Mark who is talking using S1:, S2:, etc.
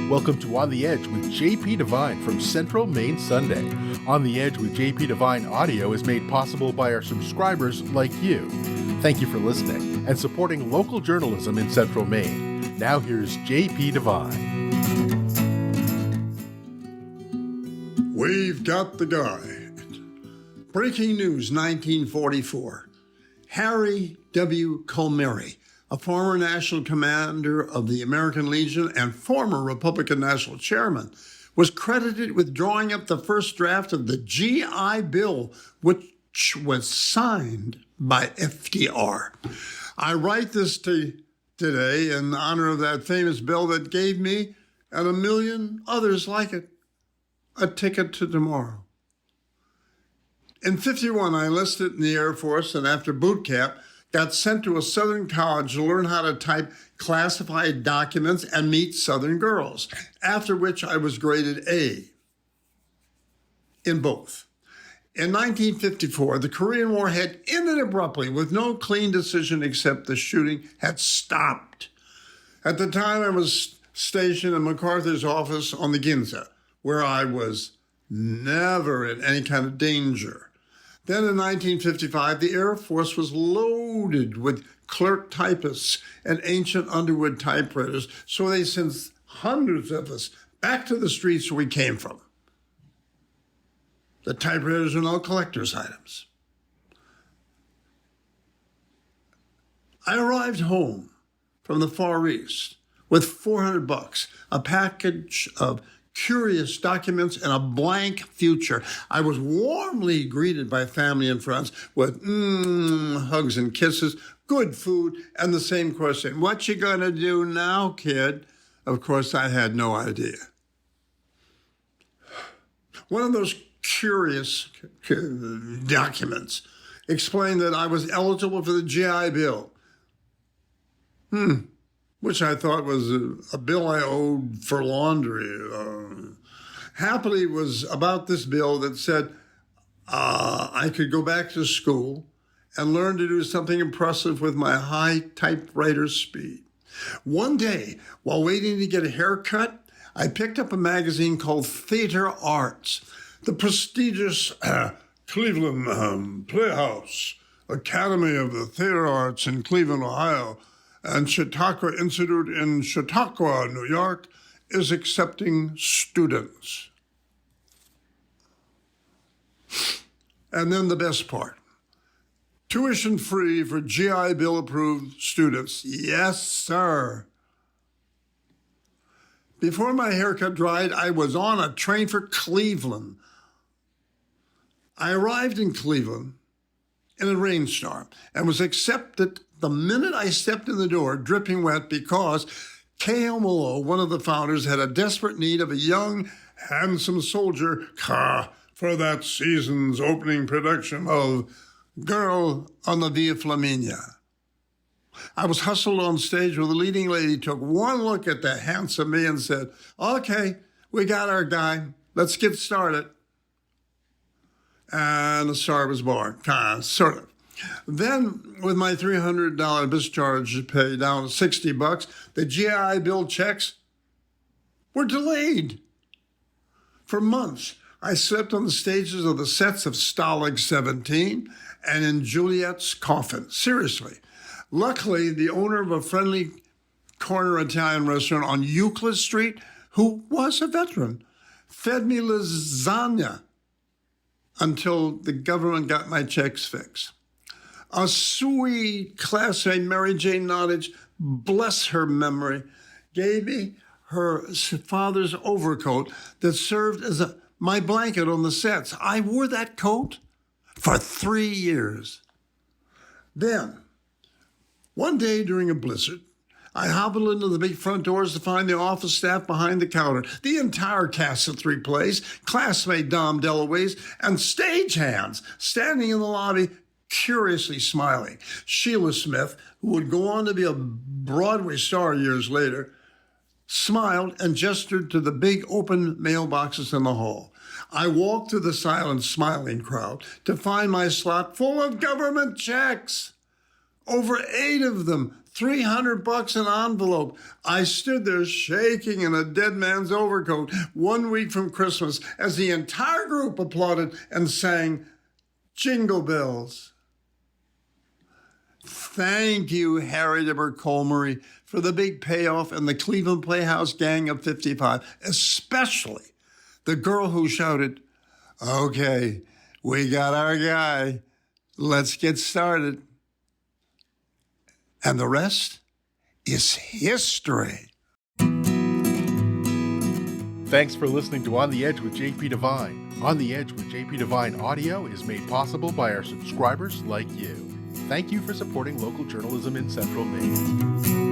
S1: Welcome to On the Edge with JP Devine from Central Maine Sunday. On the Edge with JP Devine audio is made possible by our subscribers like you. Thank you for listening and supporting local journalism in Central Maine. Now here's JP Devine.
S2: We've got the guy. Breaking news, 1944. Harry W. Colmary, a former national commander of the American Legion and former Republican national chairman, was credited with drawing up the first draft of the GI Bill, which was signed by FDR. I write this today in honor of that famous bill that gave me and a million others like it a ticket to tomorrow. In 51, I enlisted in the Air Force and after boot camp, got sent to a Southern college to learn how to type classified documents and meet Southern girls, after which I was graded A in both. In 1954, the Korean War had ended abruptly with no clean decision except the shooting had stopped. At the time, I was stationed in MacArthur's office on the Ginza, where I was never in any kind of danger. Then in 1955, the Air Force was loaded with clerk typists and ancient Underwood typewriters, so they sent hundreds of us back to the streets where we came from. The typewriters are now collector's items. I arrived home from the Far East with $400, a package of curious documents, and a blank future. I was warmly greeted by family and friends with hugs and kisses, good food, and the same question, "What you gonna do now, kid?" Of course, I had no idea. One of those curious documents explained that I was eligible for the GI Bill. Which I thought was a bill I owed for laundry. Happily, it was about this bill that said I could go back to school and learn to do something impressive with my high typewriter speed. One day, while waiting to get a haircut, I picked up a magazine called Theater Arts. The prestigious Cleveland Playhouse Academy of the Theater Arts in Cleveland, Ohio, and Chautauqua Institute in Chautauqua, New York, is accepting students. And then the best part. Tuition free for GI Bill approved students. Yes, sir. Before my haircut dried, I was on a train for Cleveland. I arrived in Cleveland in a rainstorm and was accepted the minute I stepped in the door, dripping wet, because K.O. Malone, one of the founders, had a desperate need of a young, handsome soldier for that season's opening production of Girl on the Via Flaminia. I was hustled on stage where the leading lady took one look at the handsome me and said, "Okay, we got our guy. Let's get started." And the star was born, sort of. Then, with my $300 discharge to pay down to $60, the GI Bill checks were delayed. For months, I slept on the stages of the sets of Stalag 17 and in Juliet's Coffin. Seriously. Luckily, the owner of a friendly corner Italian restaurant on Euclid Street, who was a veteran, fed me lasagna until the government got my checks fixed. A sweet classmate, Mary Jane Nottage, bless her memory, gave me her father's overcoat that served as my blanket on the sets. I wore that coat for 3 years. Then, one day during a blizzard, I hobbled into the big front doors to find the office staff behind the counter, the entire cast of 3 plays, classmate Dom DeLuise, and stagehands standing in the lobby, curiously smiling. Sheila Smith, who would go on to be a Broadway star years later, smiled and gestured to the big open mailboxes in the hall. I walked through the silent, smiling crowd to find my slot full of government checks. Over 8 of them, $300 an envelope. I stood there shaking in a dead man's overcoat 1 week from Christmas as the entire group applauded and sang Jingle Bells. Thank you, Harry W. Colmery, for the big payoff and the Cleveland Playhouse Gang of 55, especially the girl who shouted, "Okay, we got our guy. Let's get started." And the rest is history.
S1: Thanks for listening to On the Edge with JP Devine. On the Edge with JP Devine audio is made possible by our subscribers like you. Thank you for supporting local journalism in Central Maine.